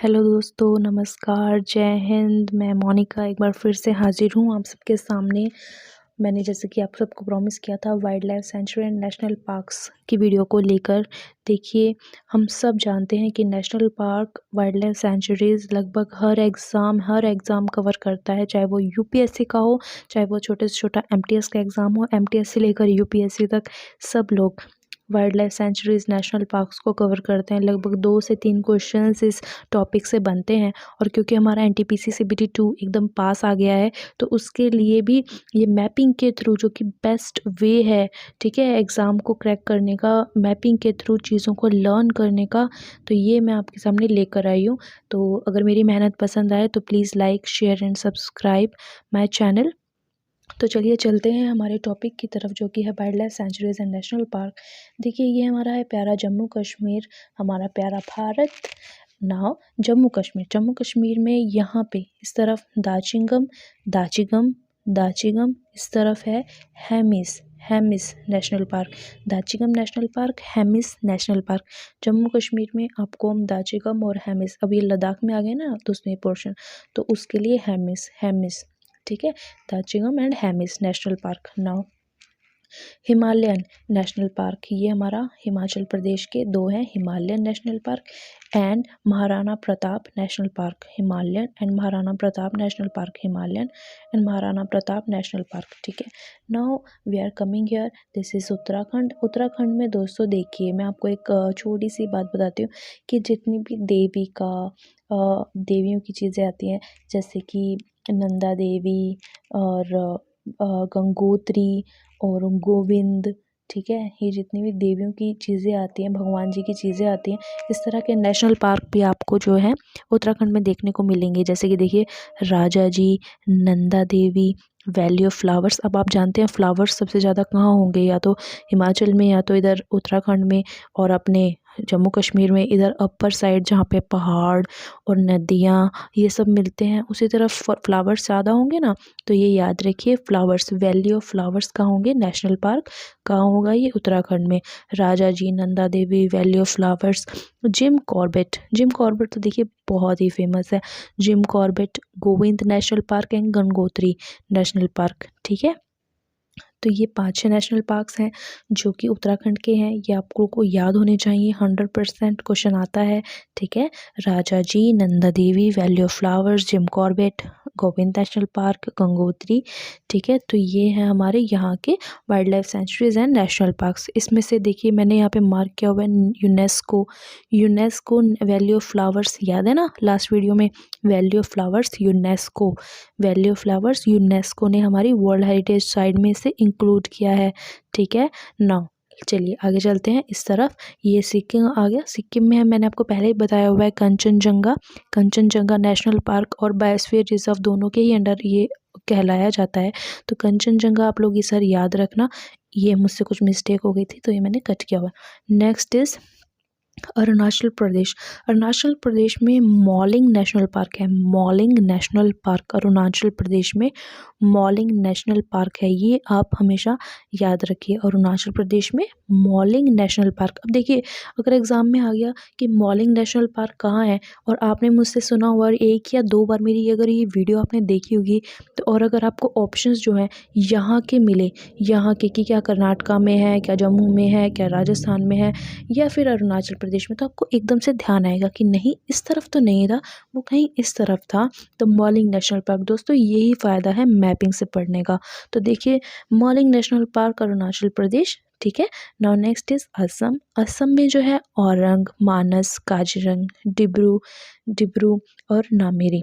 Hello दोस्तों, नमस्कार, जय हिंद। मैं मोनिका एक बार फिर से हाज़िर हूँ आप सबके सामने। मैंने जैसे कि आप सबको प्रॉमिस किया था wild life century and national parks की वीडियो को लेकर। देखिए, हम सब जानते हैं कि national park, wild life centuries लगभग हर एग्ज़ाम कवर करता है, चाहे वो यूपीएससी का हो, चाहे वो छोटे से छोटा एमटीएस का एग्ज़ाम हो, एमटीएस से लेकर यूपीएससी तक सब लोग wild life centuries, national parks को कवर करते हैं। लगभग 2 से 3 क्वेश्चंस इस टॉपिक से बनते हैं और क्योंकि हमारा एनटीपीसी सीबीटी 2 एकदम पास आ गया है, तो उसके लिए भी ये मैपिंग के थ्रू, जो कि बेस्ट वे है, ठीक है, एग्ज़ाम को क्रैक करने का, मैपिंग के थ्रू चीज़ों को लर्न करने का, तो ये मैं आपके सामने लेकर आई हूँ। तो अगर मेरी मेहनत पसंद आए तो please like, share and subscribe my channel. तो चलिए चलते हैं हमारे टॉपिक की तरफ, जो कि है wild life centuries and national park. देखिए, ये हमारा है प्यारा जम्मू कश्मीर, हमारा प्यारा भारत। नाउ जम्मू कश्मीर में यहाँ पे इस तरफ दाचिगम दाचिगम, इस तरफ है Hemis Hemis national park. Dachigam national park, Hemis national park. Jammu Kashmir में आपको हम दाचिगम और हेमिस, अब ये लद्दाख में आ गए ना दूसरे पोर्शन, तो उसके लिए हेमिस हेमिस, ठीक है, Dachigam and Hemis national park. Now Himalayan national park, ये हमारा हिमाचल प्रदेश के दो हैं, Himalayan national park and Maharana Pratap national park. Himalayan and Maharana Pratap national park, Himalayan and Maharana Pratap national park, ठीक है। Now we are coming here, this is Uttarakhand. Uttarakhand में दोस्तों देखिए, मैं आपको एक छोटी सी बात बताती हूँ कि जितनी भी देवियों की चीज़ें आती हैं, जैसे कि नंदा देवी और गंगोत्री और गोविंद, ठीक है, ये जितनी भी देवियों की चीज़ें आती हैं, भगवान जी की चीज़ें आती हैं, इस तरह के नेशनल पार्क भी आपको जो है उत्तराखंड में देखने को मिलेंगे। जैसे कि देखिए, राजा ji, Nanda Devi, valley of flowers. अब आप जानते हैं फ्लावर्स सबसे ज़्यादा कहाँ होंगे, या तो हिमाचल में या तो इधर उत्तराखंड में, और अपने जम्मू कश्मीर में इधर अपर साइड जहाँ पे पहाड़ और नदियाँ ये सब मिलते हैं, उसी तरफ फ्लावर्स ज़्यादा होंगे ना। तो ये याद रखिए, फ्लावर्स, वैली ऑफ फ्लावर्स कहाँ होंगे, नेशनल पार्क कहाँ होगा, ये उत्तराखंड में। Raja ji, Nanda Devi, valley of flowers. Jim Corbett तो देखिए बहुत ही फेमस है। Jim Corbett, Govind national park and Gangotri national park, ठीक है। तो ये 5-6 नेशनल पार्क्स हैं जो कि उत्तराखंड के हैं, ये आपको को याद होने चाहिए, 100% क्वेश्चन आता है, ठीक है। Raja ji, Nanda Devi, valley of flowers, Jim Corbett, Govind national park, Gangotri, ठीक है। तो ये हैं हमारे यहाँ के wild life sanctuaries and national parks. इसमें से देखिए, मैंने यहाँ पे मार्क किया हुआ है यूनेस्को वैली ऑफ फ्लावर्स, याद है ना लास्ट वीडियो में, वैली ऑफ फ्लावर्स यूनेस्को ने हमारी वर्ल्ड हेरिटेज साइट में से इंक्लूड किया है, ठीक है। नाउ चलिए आगे चलते हैं इस तरफ। ये सिक्किम आ गया। सिक्किम में है, मैंने आपको पहले ही बताया हुआ है, कंचनजंगा नेशनल पार्क और बायोस्फीयर रिजर्व दोनों के ही अंडर ये कहलाया जाता है। तो कंचनजंगा आप लोग ये सर याद रखना, ये मुझसे कुछ मिस्टेक हो गई थी तो ये मैंने कट किया हुआ। नेक्स्ट इज अरुणाचल प्रदेश में मॉलिंग नेशनल पार्क है। मॉलिंग नेशनल पार्क अरुणाचल प्रदेश में, मॉलिंग नेशनल पार्क है, ये आप हमेशा याद रखिए, अरुणाचल प्रदेश में मॉलिंग नेशनल पार्क। अब देखिए, अगर एग्ज़ाम में आ गया कि मॉलिंग नेशनल पार्क कहाँ है, और आपने मुझसे सुना हुआ 1 या 2 बार मेरी अगर ये वीडियो आपने देखी होगी, तो और अगर आपको ऑप्शंस जो हैं यहाँ के मिले, यहाँ के कि क्या कर्नाटका में है, क्या जम्मू में है, क्या राजस्थान में है, या फिर अरुणाचल प्रदेश में, तो आपको एकदम से ध्यान आएगा कि नहीं, इस तरफ तो नहीं था, वो कहीं इस तरफ था। तो मॉलिंग नेशनल पार्क दोस्तों, यही फ़ायदा है मैपिंग से पढ़ने का। तो देखिए, मॉलिंग नेशनल पार्क अरुणाचल प्रदेश, ठीक है। Now next is Assam. Assam में जो है औरंग, मानस, काजीरंग, डिब्रू और नामेरी।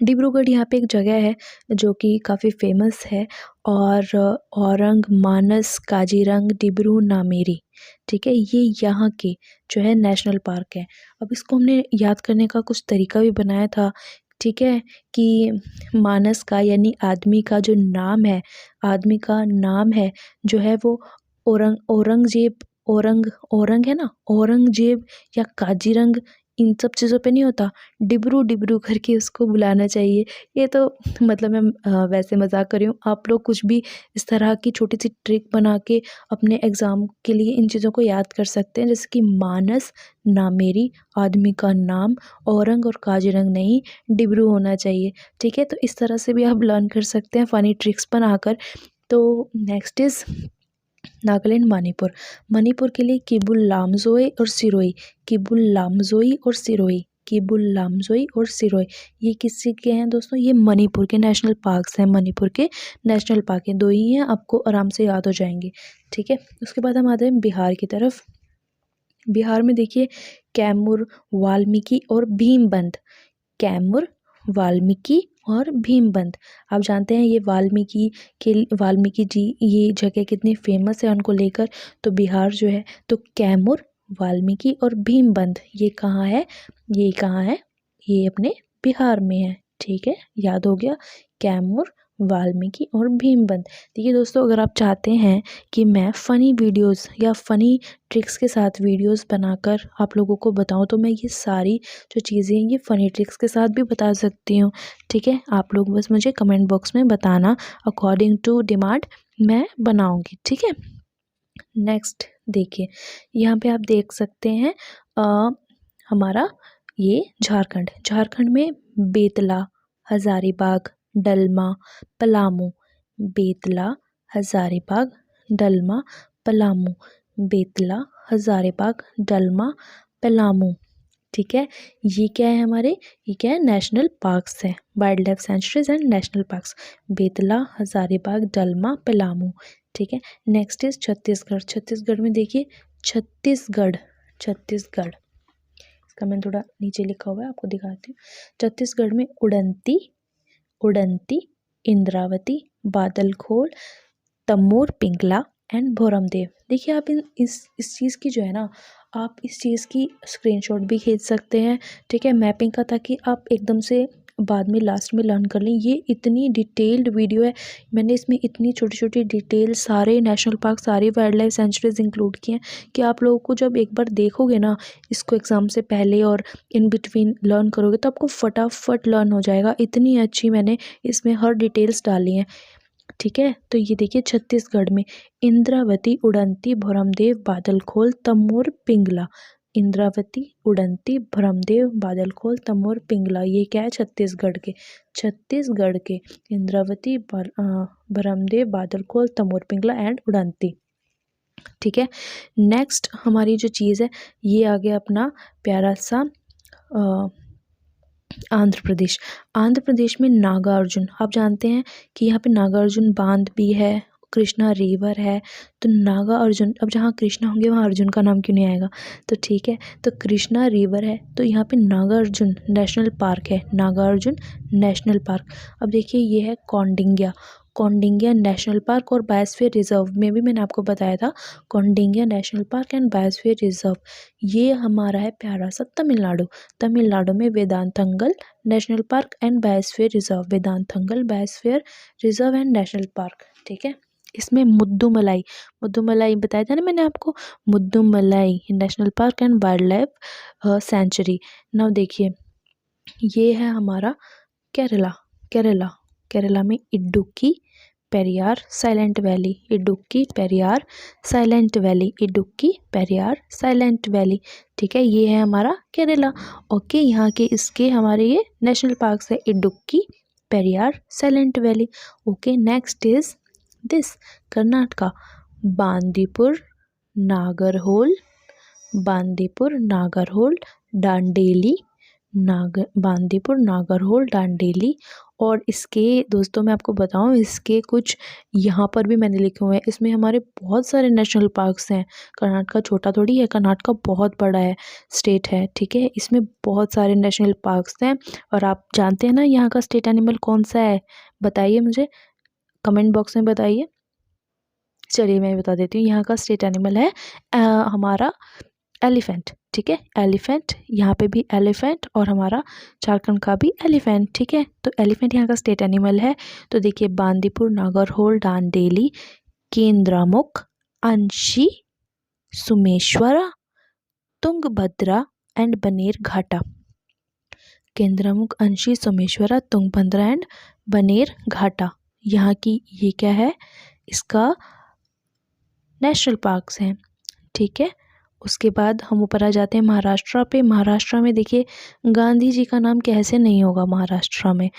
डिब्रूगढ़ यहाँ पे एक जगह है जो कि काफ़ी फेमस है, और औरंग, मानस, काजीरंग, डिब्रू, नामेरी, ठीक है, ये यहाँ के जो है नेशनल पार्क है। अब इसको हमने याद करने का कुछ तरीका भी बनाया था, ठीक है, कि मानस का यानी आदमी का जो नाम है, आदमी का नाम है जो है वो औरंगजेब, औरंग औरंग है ना, औरंगजेब या काजीरंग, इन सब चीज़ों पे नहीं होता, डिबरू डिबरू करके उसको बुलाना चाहिए। ये तो मतलब मैं वैसे मजाक कर रही हूँ। आप लोग कुछ भी इस तरह की छोटी सी ट्रिक बना के अपने एग्ज़ाम के लिए इन चीज़ों को याद कर सकते हैं, जैसे कि मानस ना मेरी, आदमी का नाम, औरंग और काजीरंग नहीं, डिबरू होना चाहिए। ठीक है, तो इस तरह से भी आप लर्न कर सकते हैं फ़नी ट्रिक्स बनाकर। तो नेक्स्ट इज़ नागालैंड मणिपुर। मणिपुर के लिए किबुल लामजोई और सिरोई, किबुल लामजोई और सिरोई, किबुल लामजोई और सिरोई, ये किससे के हैं दोस्तों? ये मणिपुर के नेशनल पार्क्स हैं, मणिपुर के नेशनल पार्क हैं, 2 ही हैं, आपको आराम से याद हो जाएंगे। ठीक है, उसके बाद हम आते हैं बिहार की तरफ। बिहार में देखिए कैमूर, वाल्मीकि और भीमबंध, कैमूर, वाल्मीकि और भीमबंध। आप जानते हैं ये वाल्मीकि जी ये जगह कितनी फेमस है उनको लेकर। तो बिहार जो है, तो कैमूर, वाल्मीकि और भीमबंध ये कहाँ है? ये कहाँ है? ये अपने बिहार में है। ठीक है, याद हो गया, कैमूर, वाल्मीकि और भीमबंध। देखिए दोस्तों, अगर आप चाहते हैं कि मैं फ़नी वीडियोस या फ़नी ट्रिक्स के साथ वीडियोस बनाकर आप लोगों को बताऊं, तो मैं ये सारी जो चीज़ें हैं ये फ़नी ट्रिक्स के साथ भी बता सकती हूँ। ठीक है, आप लोग बस मुझे कमेंट बॉक्स में बताना, अकॉर्डिंग टू डिमांड मैं बनाऊँगी। ठीक है, नेक्स्ट देखिए, यहाँ पे आप देख सकते हैं हमारा ये झारखंड, झारखंड में बेतला, हज़ारीबाग, डलमा, पलामू, बेतला, हज़ारीबाग, डलमा, पलामू, बेतला, हज़ारीबाग, डलमा, पलामू। ठीक है, ये क्या है हमारे? ये क्या है? नेशनल पार्क्स हैं, wild life sanctuaries and national parks, Betla, Hazaribagh, Dalma, Palamu. ठीक है, नेक्स्ट इज छत्तीसगढ़। छत्तीसगढ़ में देखिए छत्तीसगढ़, छत्तीसगढ़, इसका मैंने थोड़ा नीचे लिखा हुआ है, आपको दिखाती हूँ। छत्तीसगढ़ में उड़ंती, उड़ंती, इंद्रावती, बादलखोल, तमोर, पिंगला एंड भोरमदेव। देखिए आप इस चीज़ की जो है ना, आप इस चीज़ की स्क्रीनशॉट भी खींच सकते हैं। ठीक है, मैपिंग का, ताकि आप एकदम से बाद में लास्ट में लर्न कर लें। ये इतनी डिटेल्ड वीडियो है, मैंने इसमें इतनी छोटी छोटी डिटेल, सारे नेशनल पार्क, सारी वाइल्ड लाइफ सेंचुरीज इंक्लूड किए हैं कि आप लोगों को जब एक बार देखोगे ना इसको एग्ज़ाम से पहले और इन बिटवीन लर्न करोगे, तो आपको फटाफट लर्न हो जाएगा। इतनी अच्छी मैंने इसमें हर डिटेल्स डाली हैं। ठीक है, तो ये देखिए छत्तीसगढ़ में इंद्रावती, उड़ंती, भरमदेव, बादलखोल, तमोर, पिंगला, इंद्रावती, उड़ंती, भरमदेव, बादलखोल, तमोर, पिंगला, ये क्या है? छत्तीसगढ़ के, छत्तीसगढ़ के इंद्रावती, भरमदेव, बादलखोल, तमोर, पिंगला एंड उड़ंती। ठीक है, नेक्स्ट हमारी जो चीज़ है ये आ गया अपना प्यारा सा आंध्र प्रदेश। आंध्र प्रदेश में नागार्जुन, आप जानते हैं कि यहाँ पे नागार्जुन बांध भी है, कृष्णा रिवर है। तो नागा अर्जुन, अब जहाँ कृष्णा होंगे वहाँ अर्जुन का नाम क्यों नहीं आएगा? तो ठीक है, तो कृष्णा रिवर है, तो यहाँ पे नागार्जुन नेशनल पार्क है, नागार्जुन नेशनल पार्क। अब देखिए ये है कौंडिन्या, कौंडिन्या नेशनल पार्क और बायोस्फीयर रिजर्व में भी मैंने आपको बताया था, Kaundinya national park and biosphere reserve. ये हमारा है प्यारा सा तमिलनाडु, तमिलनाडु में Vedanthangal national park and biosphere reserve, Vedanthangal biosphere reserve and national park. ठीक है, इसमें मुद्दुमलाई, मुद्दुमलाई बताया था ना मैंने आपको, Mudumalai national park and wild life sanctuary. Now देखिए ये है हमारा केरला, केरला, केरला में Idukki, Periyar, silent valley, Idukki, Periyar, silent valley, Idukki, Periyar, silent valley. ठीक है, ये है हमारा केरला। ओके, यहाँ के इसके हमारे ये नेशनल पार्क्स है, Idukki, Periyar, silent valley. Okay, next is this Karnataka, Bandipur, Nagarhole, Bandipur, Nagarhole, Dandeli, Bandipur, Nagarhole, Dandeli. और इसके दोस्तों मैं आपको बताऊं, इसके कुछ यहाँ पर भी मैंने लिखे हुए हैं। इसमें हमारे बहुत सारे नेशनल पार्क्स हैं। कर्नाटका छोटा थोड़ी है, कर्नाटका बहुत बड़ा है, स्टेट है। ठीक है, इसमें बहुत सारे नेशनल पार्क्स हैं। और आप जानते हैं ना यहाँ का स्टेट एनिमल कौन सा है? बताइए मुझे, कमेंट बॉक्स में बताइए। चलिए मैं बता देती हूँ, यहाँ का स्टेट एनिमल है हमारा एलिफेंट। ठीक है, एलिफेंट, यहाँ पे भी एलिफेंट, और हमारा झारखंड का भी एलिफेंट। ठीक है, तो एलिफेंट यहाँ का स्टेट एनिमल है। तो देखिए बांदीपुर, नागरहोल, डांडेली, केंद्रामुख, अंशी, सुमेश्वरा, तुंगभद्रा एंड बनेर घाटा। केंद्रमुख, अंशी, सोमेश्वरा, तुंगभद्रा एंड बनेर घाटा यहाँ की ये क्या है, इसका नेशनल पार्क्स हैं। ठीक है, उसके बाद हम ऊपर आ जाते हैं महाराष्ट्र पे। महाराष्ट्र में देखिए गांधी जी का नाम कैसे नहीं होगा महाराष्ट्र में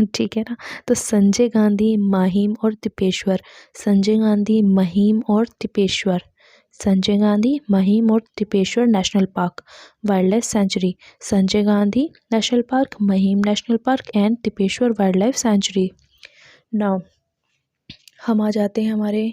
ठीक है ना। तो संजय गांधी, माहिम और तिपेश्वर, संजय गांधी, महिम और तिपेश्वर, संजय गांधी, महिम और Tipeshwar national park, wild life sanctuary, Sanjay Gandhi national park, Mahim national park and Tipeshwar wild life sanctuary. Now हम आ जाते हैं हमारे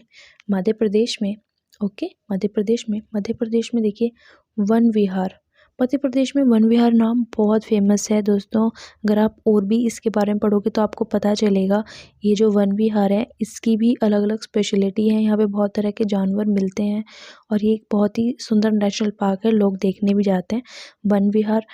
मध्य प्रदेश में। ओके, मध्य प्रदेश में देखिए वन विहार। मध्य प्रदेश में वन विहार नाम बहुत फेमस है दोस्तों। अगर आप और भी इसके बारे में पढ़ोगे तो आपको पता चलेगा। ये जो वन विहार है इसकी भी अलग अलग स्पेशलिटी है। यहाँ पे बहुत तरह के जानवर मिलते हैं और ये एक बहुत ही सुंदर नेशनल पार्क है, लोग देखने भी जाते हैं। वन विहार,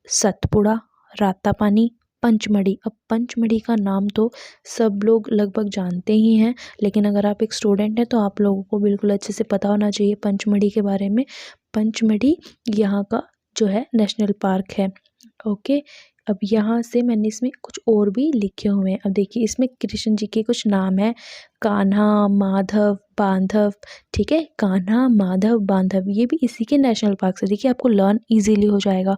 सतपुड़ा, रातापानी, पंचमढ़ी। अब पंचमढ़ी का नाम तो सब लोग लगभग जानते ही हैं, लेकिन अगर आप एक स्टूडेंट हैं तो आप लोगों को बिल्कुल अच्छे से पता होना चाहिए पंचमढ़ी के बारे में। पंचमढ़ी यहाँ का जो है नेशनल पार्क है। ओके, अब यहाँ से मैंने इसमें कुछ और भी लिखे हुए हैं। अब देखिए इसमें कृष्ण जी के कुछ नाम है, कान्हा, माधव, बांधव। ठीक है, कान्हा, माधव, बांधव ये भी इसी के नेशनल पार्क से। देखिए आपको लर्न इजीली हो जाएगा।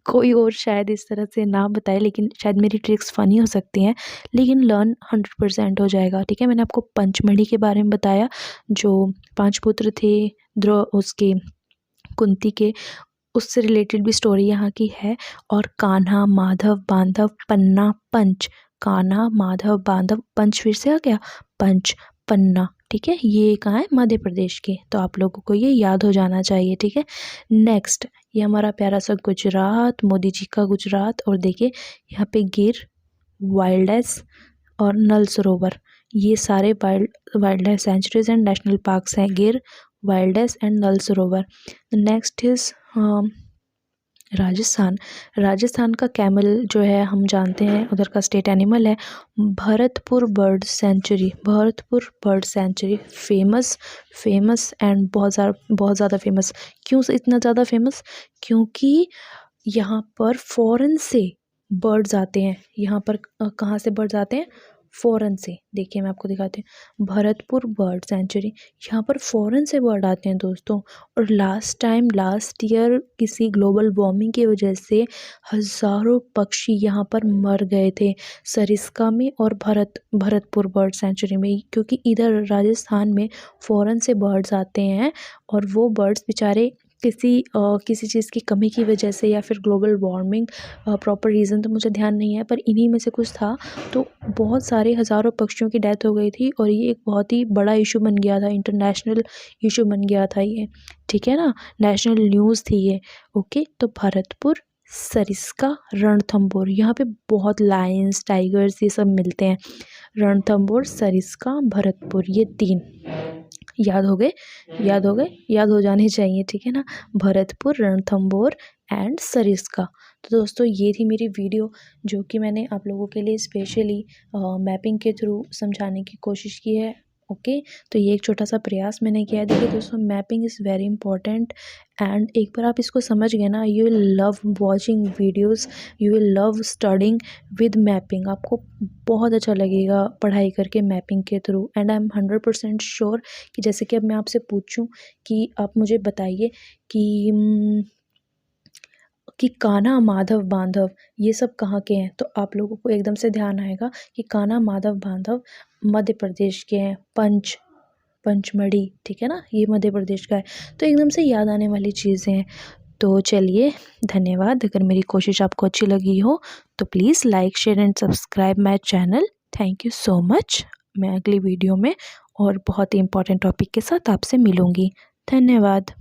कोई और शायद इस तरह से ना बताए, लेकिन शायद मेरी ट्रिक्स फ़नी हो सकती हैं, लेकिन लर्न 100% हो जाएगा। ठीक है, मैंने आपको पंचमढ़ी के बारे में बताया, जो 5 पुत्र थे उसके कुंती के, उससे रिलेटेड भी स्टोरी यहाँ की है। और कान्हा, माधव, बांधव, पन्ना, पंच, कान्हा, माधव, बांधव, पंच फिर से आ गया, पंच, पन्ना। ठीक है, ये कहाँ है, मध्य प्रदेश के, तो आप लोगों को ये याद हो जाना चाहिए। ठीक है, नेक्स्ट ये हमारा प्यारा सा गुजरात, मोदी जी का गुजरात। और देखिए यहाँ पे गिर, वाइल्डनेस और नल सरोवर, ये सारे wild life sanctuaries and national parks हैं, गिर, wildness and null Sarovar. Next is Rajasthan का कैमल जो है हम जानते हैं, उधर का स्टेट एनिमल है Bharatpur bird sanctuary. Famous and बहुत ज़्यादा फेमस। क्यों से इतना ज़्यादा फेमस? क्योंकि यहाँ पर फॉरेन से बर्ड्स आते हैं। यहाँ पर कहाँ से बर्ड्स आते हैं? फॉरेन से। देखिए मैं आपको दिखाती हूँ, भरतपुर बर्ड सेंचुरी, यहाँ पर फॉरेन से बर्ड आते हैं दोस्तों। और लास्ट ईयर किसी ग्लोबल वार्मिंग की वजह से हज़ारों पक्षी यहाँ पर मर गए थे, सरिस्का में और भरतपुर बर्ड सेंचुरी में, क्योंकि इधर राजस्थान में फॉरेन से बर्ड्स आते हैं और वो बर्ड्स बेचारे किसी चीज़ की कमी की वजह से या फिर ग्लोबल वार्मिंग, प्रॉपर रीज़न तो मुझे ध्यान नहीं है, पर इन्हीं में से कुछ था, तो बहुत सारे हज़ारों पक्षियों की डेथ हो गई थी और ये एक बहुत ही बड़ा इशू बन गया था, इंटरनेशनल इशू बन गया था ये। ठीक है ना, नेशनल न्यूज़ थी ये। ओके, तो भरतपुर, सरिस्का, रणथंभौर, यहाँ पे बहुत लायंस, टाइगर्स ये सब मिलते हैं। रणथंभौर, सरिस्का, भरतपुर, ये 3 याद हो गए, याद हो जाने चाहिए। ठीक है ना, भरतपुर, रणथंभौर एंड सरिस्का। तो दोस्तों ये थी मेरी वीडियो, जो कि मैंने आप लोगों के लिए स्पेशली मैपिंग के थ्रू समझाने की कोशिश की है। ओके, तो ये एक छोटा सा प्रयास मैंने किया है। देखिए दोस्तों, mapping is very important and एक बार आप इसको समझ गए ना, you will love watching videos, you will love studying with mapping. आपको बहुत अच्छा लगेगा पढ़ाई करके मैपिंग के through. And I am 100% sure कि जैसे कि अब मैं आपसे पूछूं कि आप मुझे बताइए कि कान्हा, माधव, बांधव ये सब कहाँ के हैं, तो आप लोगों को एकदम से ध्यान आएगा कि कान्हा, माधव, बांधव मध्य प्रदेश के हैं। पंचमढ़ी, ठीक है ना, ये मध्य प्रदेश का है। तो एकदम से याद आने वाली चीज़ें हैं। तो चलिए, धन्यवाद। अगर मेरी कोशिश आपको अच्छी लगी हो तो please like, share and subscribe my channel. Thank you so much. मैं अगली वीडियो में और बहुत ही इंपॉर्टेंट टॉपिक के साथ आपसे मिलूँगी। धन्यवाद।